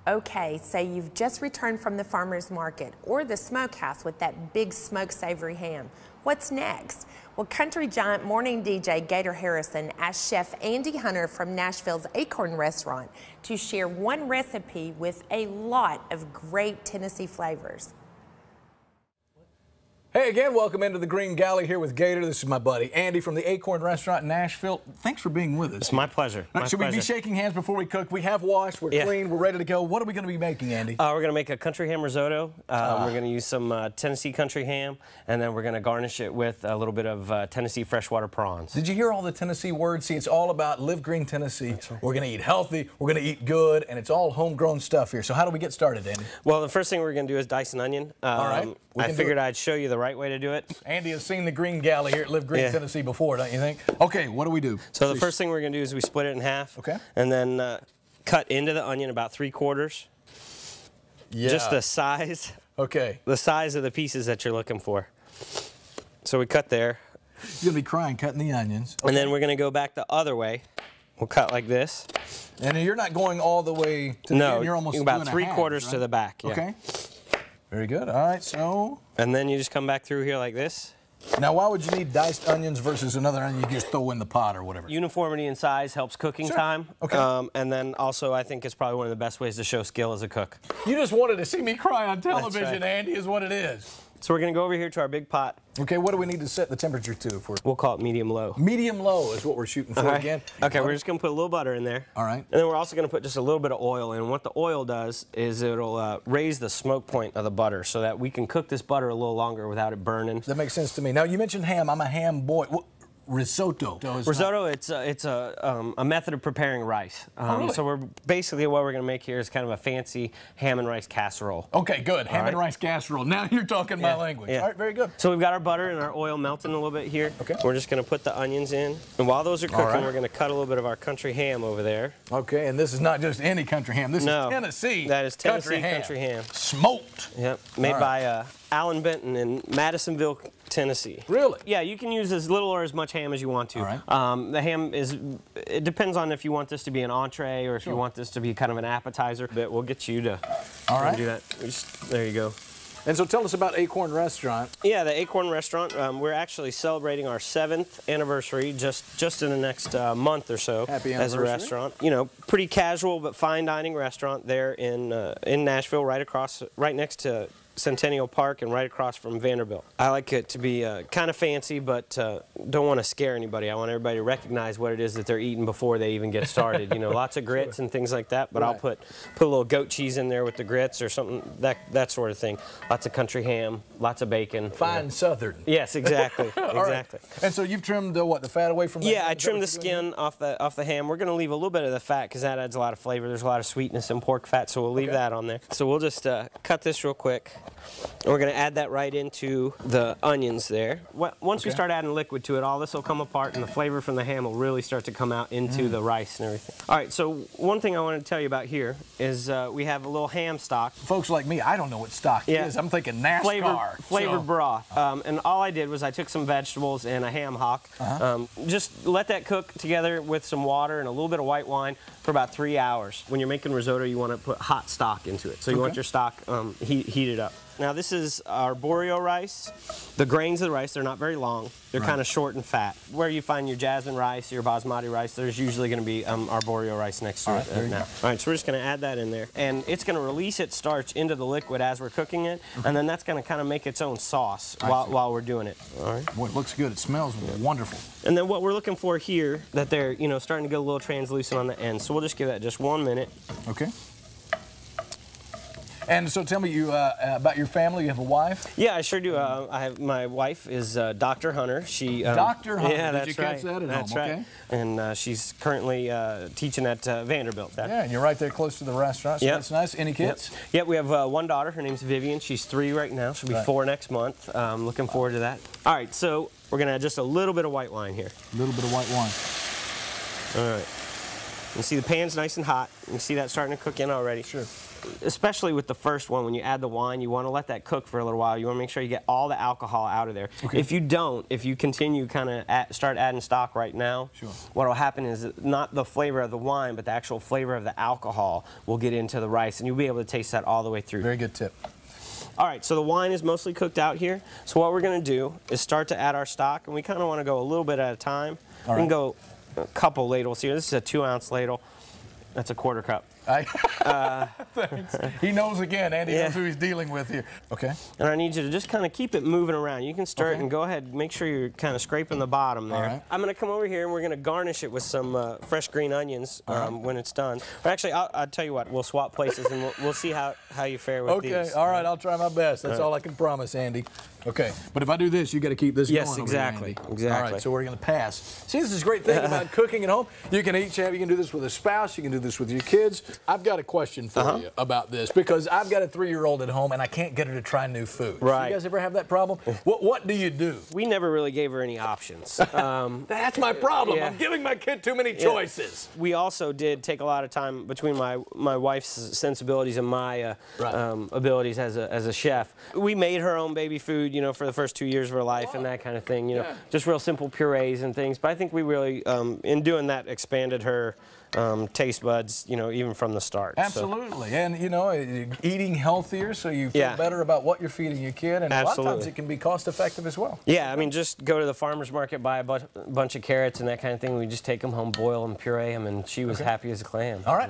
Okay, say you've just returned from the farmer's market or the smokehouse with that big smoked savory ham. What's next? Well, country giant morning DJ Gator Harrison asked Chef Andy Hunter from Nashville's Acorn restaurant to share one recipe with a lot of great Tennessee flavors. Hey again, welcome into the Green Galley here with Gator. This is my buddy Andy from the Acorn restaurant in Nashville. Thanks for being with us. It's my pleasure. Should we be shaking hands before we cook? We have washed, we're clean, we're ready to go. What are we going to be making, Andy? We're going to make a country ham risotto. We're going to use some Tennessee country ham, and then we're going to garnish it with a little bit of Tennessee freshwater prawns. Did you hear all the Tennessee words? See, it's all about live green Tennessee. Right. We're going to eat healthy, we're going to eat good, and it's all homegrown stuff here. So how do we get started, Andy? Well, the first thing we're going to do is dice an onion. All right. I figured I'd show you the right way to do it. Andy has seen the Green Galley here at Live Green, Tennessee before, don't you think? Okay, what do we do? So the first thing we're going to do is we split it in half. Okay. And then cut into the onion about 3/4. Yeah. Just the size. Okay. The size of the pieces that you're looking for. So we cut there. You're going to be crying cutting the onions. Okay. And then we're going to go back the other way. We'll cut like this. And you're not going all the way to the end. You're almost about 3/4 to the back. Yeah. Okay. Very good. All right, so. And then you just come back through here like this. Now, why would you need diced onions versus another onion you just throw in the pot or whatever? Uniformity in size helps cooking time. Okay. And then also, I think it's probably one of the best ways to show skill as a cook. You just wanted to see me cry on television, That's right. Andy, is what it is. So we're going to go over here to our big pot. Okay, what do we need to set the temperature to? We'll call it medium-low. Medium-low is what we're shooting for again. Okay, we're just going to put a little butter in there. All right. And then we're also going to put just a little bit of oil in. What the oil does is it'll raise the smoke point of the butter so that we can cook this butter a little longer without it burning. That makes sense to me. Now, you mentioned ham. I'm a ham boy. Risotto. Risotto, it's a method of preparing rice. Really? So we're basically what we're going to make here is kind of a fancy ham and rice casserole. Okay, good. Ham and rice casserole. Now you're talking my language. Yeah. All right, very good. So we've got our butter and our oil melting a little bit here. Okay. We're just going to put the onions in. And while those are cooking, we're going to cut a little bit of our country ham over there. Okay, and this is not just any country ham. This is Tennessee. That is Tennessee country ham. Smoked. Yep. Made by Alan Benton in Madisonville, Tennessee. Really? Yeah, you can use as little or as much ham as you want to. All right. The ham it depends on if you want this to be an entree or if you want this to be kind of an appetizer, but we'll get you to do that. There you go. And so tell us about Acorn Restaurant. Yeah, the Acorn Restaurant. We're actually celebrating our 7th anniversary just in the next month or so. Happy as a restaurant. You know, pretty casual but fine dining restaurant there in Nashville, right next to Centennial Park and right across from Vanderbilt. I like it to be kind of fancy, but don't want to scare anybody. I want everybody to recognize what it is that they're eating before they even get started. You know, lots of grits and things like that, but I'll put a little goat cheese in there with the grits or something, that sort of thing. Lots of country ham, lots of bacon. Fine Southern. Yes, exactly. Exactly. Right. And so you've trimmed the fat away from that? Yeah, I trimmed the skin off the ham. We're going to leave a little bit of the fat because that adds a lot of flavor. There's a lot of sweetness in pork fat, so we'll leave that on there. So we'll just cut this real quick. And we're going to add that right into the onions there. Once we start adding liquid to it, all this will come apart and the flavor from the ham will really start to come out into the rice and everything. All right, so one thing I wanted to tell you about here is we have a little ham stock. Folks like me, I don't know what stock is. I'm thinking NASCAR. Flavored broth. And all I did was I took some vegetables and a ham hock. Just let that cook together with some water and a little bit of white wine for about 3 hours. When you're making risotto, you want to put hot stock into it. So you want your stock heated up. Now this is our borio rice. The grains of the rice, they're not very long. They're kind of short and fat. Where you find your jasmine rice, your basmati rice, there's usually going to be our borio rice next to it now. All right, so we're just going to add that in there. And it's going to release its starch into the liquid as we're cooking it, and then that's going to kind of make its own sauce while we're doing it. All right. Boy, it looks good. It smells wonderful. And then what we're looking for here, that they're starting to get a little translucent on the end. So we'll just give that just 1 minute. Okay. And so tell me about your family. You have a wife? Yeah, I sure do. My wife is Dr. Hunter. Dr. Hunter. Yeah, Did you catch that at That's home? right. Okay. And she's currently teaching at Vanderbilt. Yeah, and you're right there close to the restaurant, so that's nice. Any kids? Yep, we have one daughter. Her name's Vivian. She's 3 right now. She'll be 4 next month. Looking forward to that. All right, so we're going to add just a little bit of white wine here. A little bit of white wine. All right. You see the pan's nice and hot. You see that starting to cook in already. Sure. Especially with the first one, when you add the wine, you want to let that cook for a little while. You want to make sure you get all the alcohol out of there. Okay. If you don't, if you continue kind of start adding stock right now, sure, what will happen is not the flavor of the wine, but the actual flavor of the alcohol will get into the rice, and you'll be able to taste that all the way through. Very good tip. All right, so the wine is mostly cooked out here. So what we're going to do is start to add our stock, and we kind of want to go a little bit at a time. All right. We can go a couple ladles here. This is a 2-ounce ladle. That's a quarter cup. Thanks. He knows again, Andy knows who he's dealing with here. Okay. And I need you to just kind of keep it moving around. You can stir it and go ahead and make sure you're kind of scraping the bottom there. Right. I'm going to come over here and we're going to garnish it with some fresh green onions when it's done. But actually, I'll tell you what, we'll swap places and we'll see how you fare with these. Okay, all right, I'll try my best. That's all I can promise, Andy. Okay, but if I do this, you got to keep this going. Yes, exactly. Exactly. All right, so we're going to pass. See, this is a great thing about cooking at home. You can each have, you can do this with a spouse, you can do this with your kids. I've got a question for you about this because I've got a 3-year-old at home and I can't get her to try new food. Right. You guys ever have that problem? What do you do? We never really gave her any options. That's my problem. I'm giving my kid too many choices. We also did take a lot of time between my wife's sensibilities and my abilities as a chef. We made her own baby food, you know, for the first 2 years of her life and that kind of thing, you know, just real simple purees and things. But I think we really, in doing that, expanded her taste buds, you know, even from the start. Absolutely. So. And, you know, eating healthier so you feel better about what you're feeding your kid. And a lot of times it can be cost effective as well. Yeah, I mean, just go to the farmer's market, buy a bunch of carrots and that kind of thing. We just take them home, boil them, puree them, and she was happy as a clam. All right.